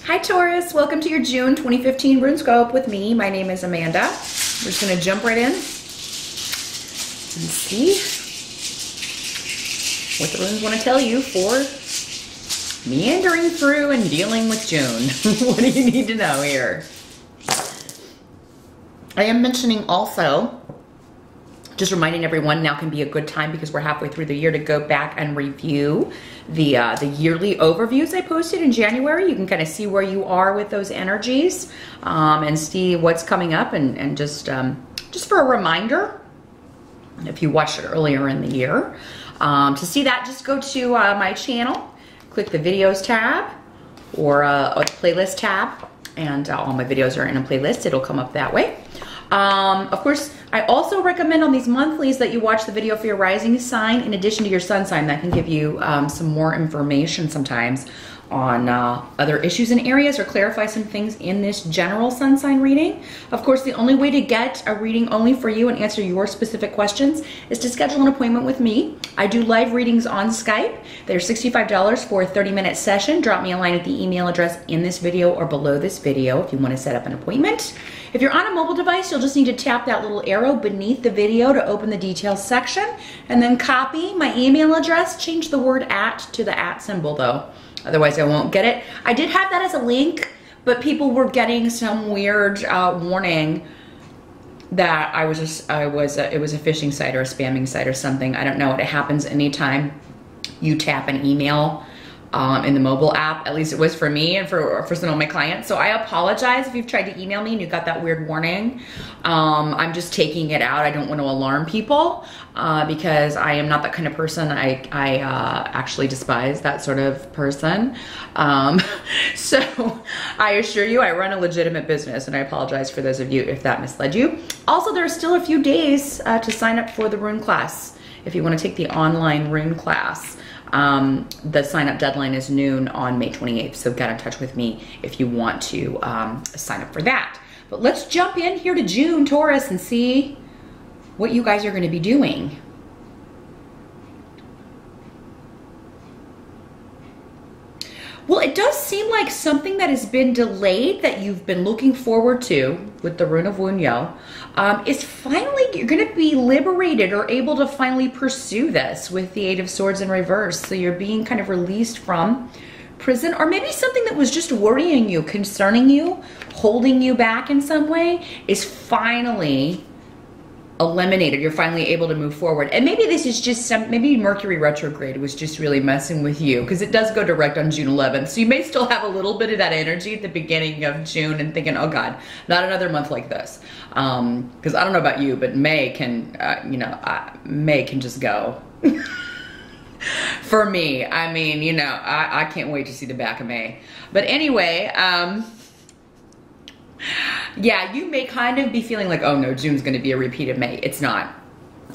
Hi Taurus, welcome to your June 2015 Runescope with me. My name is Amanda. We're just gonna jump right in and see what the runes want to tell you for meandering through and dealing with June. What do you need to know here? I am mentioning also, just reminding everyone, now can be a good time because we're halfway through the year to go back and review the yearly overviews I posted in January. You can kind of see where you are with those energies and see what's coming up, and just for a reminder, if you watched it earlier in the year, to see that, just go to my channel, click the videos tab or the playlist tab, and all my videos are in a playlist. It'll come up that way. Of course, I also recommend on these monthlies that you watch the video for your rising sign in addition to your sun sign. That can give you some more information sometimes on other issues and areas, or clarify some things in this general sun sign reading. Of course, the only way to get a reading only for you and answer your specific questions is to schedule an appointment with me. I do live readings on Skype. They're $65 for a 30-minute session. Drop me a line at the email address in this video or below this video if you want to set up an appointment. If you're on a mobile device, you'll just need to tap that little arrow beneath the video to open the details section, and then copy my email address. Change the word "at" to the @ symbol though. Otherwise I won't get it. I did have that as a link, but people were getting some weird warning that it was a phishing site or a spamming site or something. I don't know. It happens anytime you tap an email in the mobile app. At least it was for me and for some of my clients. So I apologize if you've tried to email me and you got that weird warning. I'm just taking it out. I don't want to alarm people because I am not that kind of person. I actually despise that sort of person. So I assure you, I run a legitimate business, and I apologize for those of you if that misled you. Also, there are still a few days to sign up for the Rune class if you want to take the online Rune class. The sign-up deadline is noon on May 28th, so get in touch with me if you want to sign up for that. But let's jump in here to June, Taurus, and see what you guys are going to be doing. Well, it does seem like something that has been delayed that you've been looking forward to with the Rune of Wunyo is finally, you're going to be liberated or able to finally pursue this with the Eight of Swords in reverse. So you're being kind of released from prison, or maybe something that was just worrying you, concerning you, holding you back in some way is finally eliminated. You're finally able to move forward. And maybe this is just maybe Mercury retrograde was just really messing with you, because it does go direct on June 11th. So you may still have a little bit of that energy at the beginning of June and thinking, oh God, not another month like this. Because I don't know about you, but May can, May can just go. For me, I mean, I can't wait to see the back of May. But anyway, yeah, you may kind of be feeling like, oh no, June's going to be a repeat of May. It's not.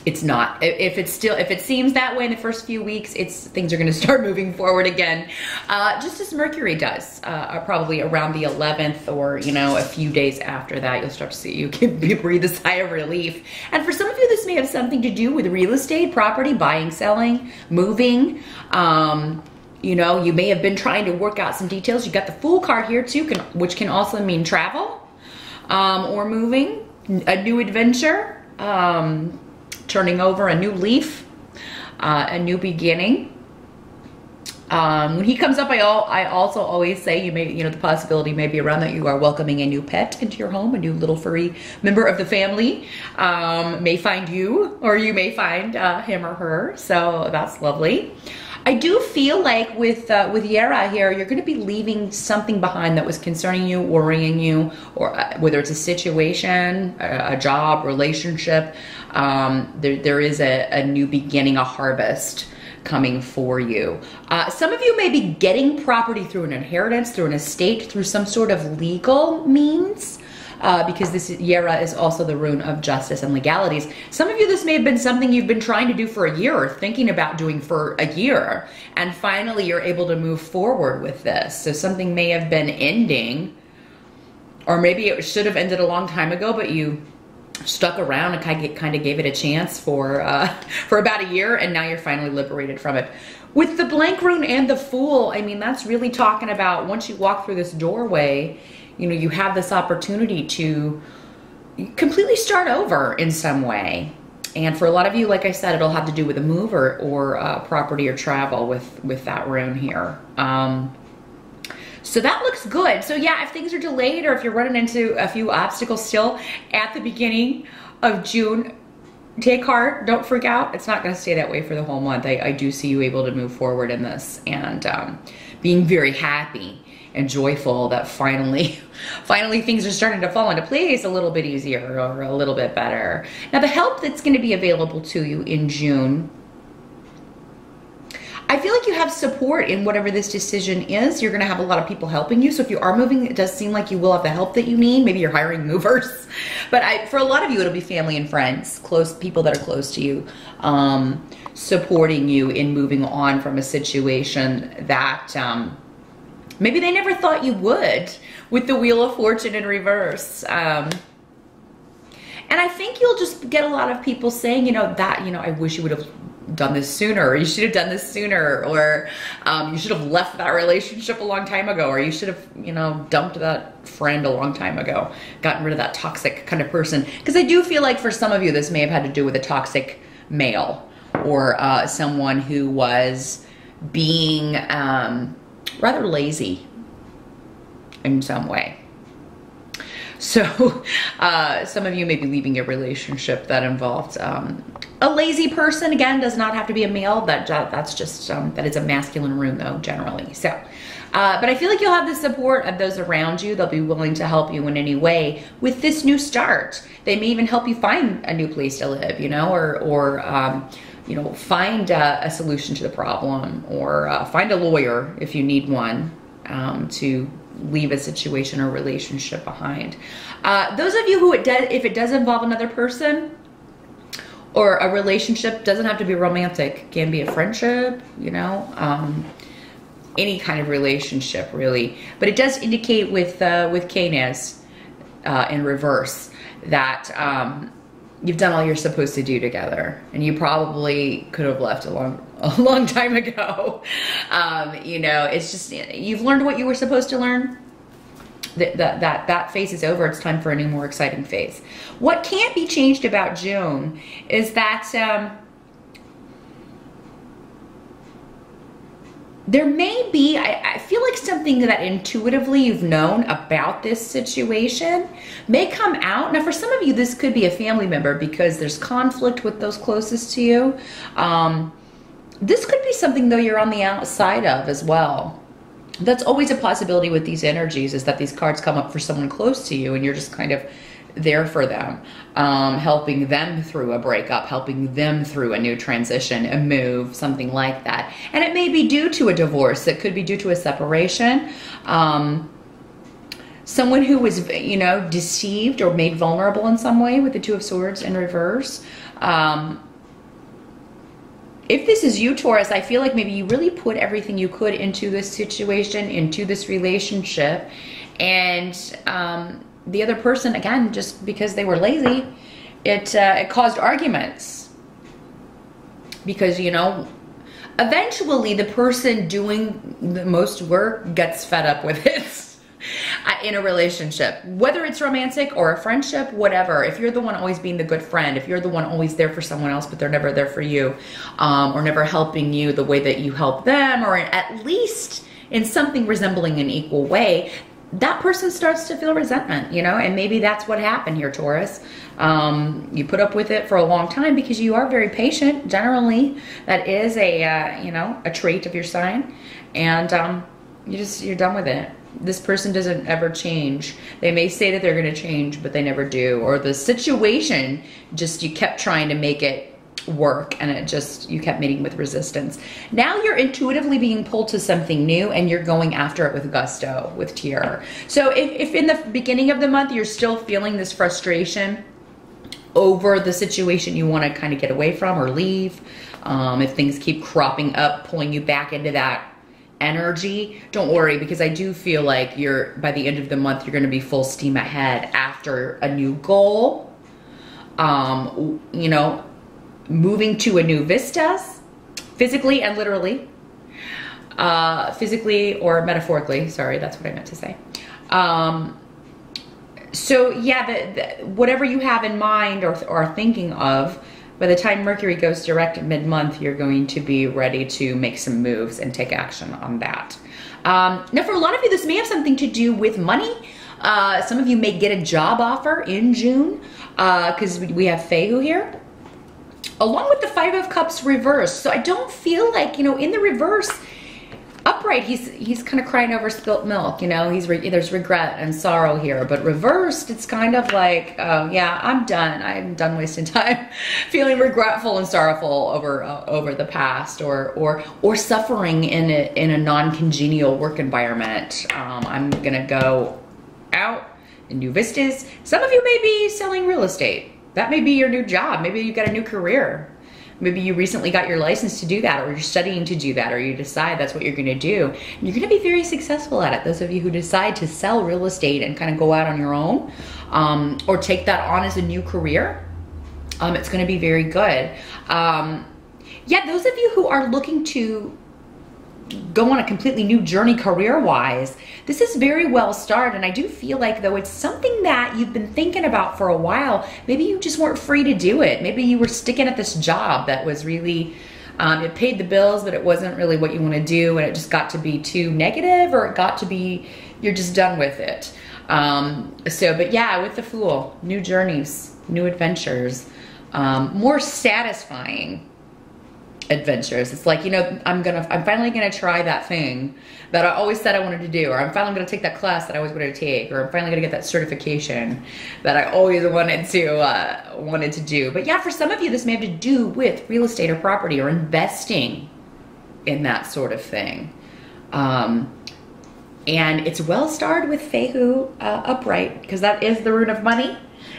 It's not. If it seems that way in the first few weeks, things are going to start moving forward again, just as Mercury does, probably around the 11th, or a few days after that, you'll start to see, you can breathe a sigh of relief. And for some of you, this may have something to do with real estate, property, buying, selling, moving. You may have been trying to work out some details. You got the Fool card here too, which can also mean travel or moving, a new adventure, turning over a new leaf, a new beginning. When he comes up, I also always say the possibility may be around that you are welcoming a new pet into your home, a new little furry member of the family may find you, or you may find him or her. So that's lovely. I do feel like with Yera here, you're going to be leaving something behind that was concerning you, worrying you, or whether it's a situation, a job, relationship. There is a new beginning, a harvest coming for you. Some of you may be getting property through an inheritance, through an estate, through some sort of legal means. Because this Yera is also the rune of justice and legalities. Some of you, this may have been something you've been trying to do for a year, or thinking about doing for a year, and finally you're able to move forward with this. So something may have been ending, or maybe it should have ended a long time ago, but you stuck around and kind of gave it a chance for about a year, and now you're finally liberated from it. With the blank rune and the Fool, I mean, that's really talking about once you walk through this doorway, you know, you have this opportunity to completely start over in some way. And for a lot of you, like I said, it'll have to do with a move or property or travel with that rune here. So that looks good. So yeah, if things are delayed or if you're running into a few obstacles still at the beginning of June, take heart, don't freak out. It's not gonna stay that way for the whole month. I do see you able to move forward in this and being very happy and joyful that finally things are starting to fall into place a little bit easier or a little bit better. Now the help that's gonna be available to you in June, I feel like you have support in whatever this decision is. You're gonna have a lot of people helping you. So if you are moving, it does seem like you will have the help that you need. Maybe you're hiring movers. But for a lot of you, it'll be family and friends, close people that are close to you, supporting you in moving on from a situation that maybe they never thought you would, with the Wheel of Fortune in reverse. And I think you'll just get a lot of people saying, I wish you would have done this sooner, or you should have done this sooner, or you should have left that relationship a long time ago, or you should have, dumped that friend a long time ago, gotten rid of that toxic kind of person. Because I do feel like for some of you, this may have had to do with a toxic male or someone who was being rather lazy in some way. So some of you may be leaving a relationship that involved a lazy person. Again, does not have to be a male. That's just, that is a masculine rune though, generally. So, but I feel like you'll have the support of those around you. They'll be willing to help you in any way with this new start. They may even help you find a new place to live, or find a solution to the problem, or find a lawyer if you need one, to leave a situation or relationship behind. Those of you who if it does involve another person or a relationship, doesn't have to be romantic, it can be a friendship, any kind of relationship really. But it does indicate with Canes in reverse that you've done all you're supposed to do together, and you probably could have left a long time ago. It's just, you've learned what you were supposed to learn. That phase is over. It's time for a new, more exciting phase. What can't be changed about June is that there may be, I feel like something that intuitively you've known about this situation may come out. Now, for some of you, this could be a family member because there's conflict with those closest to you. This could be something, though, you're on the outside of as well. That's always a possibility with these energies, is that these cards come up for someone close to you and you're just kind of there for them, helping them through a breakup, helping them through a new transition, a move, something like that. And it may be due to a divorce. It could be due to a separation. Someone who was, deceived or made vulnerable in some way with the Two of Swords in reverse. If this is you, Taurus, I feel like maybe you really put everything you could into this situation, into this relationship, and the other person, again, just because they were lazy, it caused arguments. Because, eventually the person doing the most work gets fed up with it. In a relationship, whether it's romantic or a friendship, whatever. If you're the one always being the good friend, if you're the one always there for someone else but they're never there for you, or never helping you the way that you help them, or at least in something resembling an equal way, that person starts to feel resentment, and maybe that's what happened here, Taurus. You put up with it for a long time because you are very patient. Generally, that is a trait of your sign, and you're done with it. This person doesn't ever change. They may say that they're going to change, but they never do. Or the situation, just you kept trying to make it work, and you kept meeting with resistance. Now you're intuitively being pulled to something new, and you're going after it with gusto, with terror. So if in the beginning of the month you're still feeling this frustration over the situation you want to kind of get away from or leave, if things keep cropping up, pulling you back into that energy, don't worry, because I do feel like by the end of the month, you're going to be full steam ahead after a new goal, moving to a new vistas, physically and literally, physically or metaphorically. Sorry, that's what I meant to say. So yeah, whatever you have in mind or are thinking of, by the time Mercury goes direct at mid-month, you're going to be ready to make some moves and take action on that. Now, for a lot of you, this may have something to do with money. Some of you may get a job offer in June because we have Fehu here, along with the Five of Cups reversed. So I don't feel like, you know, in the reverse, upright, he's kind of crying over spilt milk, you know, there's regret and sorrow here, but reversed, it's kind of like, oh yeah, I'm done wasting time feeling regretful and sorrowful over the past or suffering in a non-congenial work environment. I'm gonna go out in new vistas. Some of you may be selling real estate. That may be your new job. Maybe you've got a new career. Maybe you recently got your license to do that, or you're studying to do that, or you decide that's what you're gonna do. And you're gonna be very successful at it. Those of you who decide to sell real estate and kind of go out on your own, or take that on as a new career, it's gonna be very good. Yeah, those of you who are looking to go on a completely new journey career-wise, this is very well started. And I do feel like, though, it's something that you've been thinking about for a while. Maybe you just weren't free to do it. Maybe you were sticking at this job that was really, it paid the bills, but it wasn't really what you want to do, and it just got to be too negative, or it got to be, you're just done with it. But yeah, with the Fool, new journeys, new adventures, more satisfying adventures. It's like, you know, I'm finally gonna try that thing that I always said I wanted to do, or I'm finally gonna take that class that I always wanted to take, or I'm finally gonna get that certification that I always wanted to do. But yeah, for some of you, this may have to do with real estate or property or investing in that sort of thing. And it's well starred with Fehu upright, because that is the rune of money.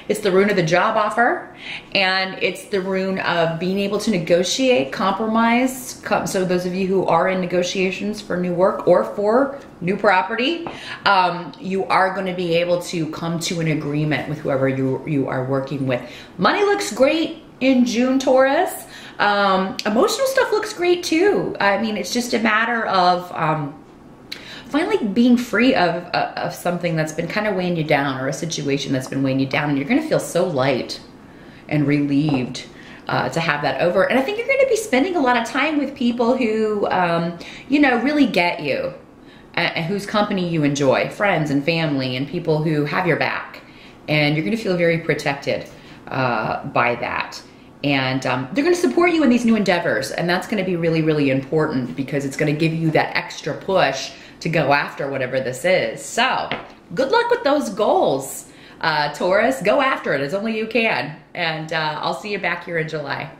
It's the rune of the job offer, and it's the rune of being able to negotiate, compromise. So those of you who are in negotiations for new work or for new property, you are going to be able to come to an agreement with whoever you are working with. Money looks great in June, Taurus. Emotional stuff looks great too. I mean, it's just a matter of finally being free of something that's been kind of weighing you down, or a situation that's been weighing you down, and you're going to feel so light and relieved to have that over. And I think you're going to be spending a lot of time with people who, you know, really get you, and whose company you enjoy, friends and family and people who have your back. And you're going to feel very protected by that. And they're going to support you in these new endeavors. And that's going to be really, really important, because it's going to give you that extra push to go after whatever this is. So good luck with those goals, Taurus. Go after it as only you can. And I'll see you back here in July.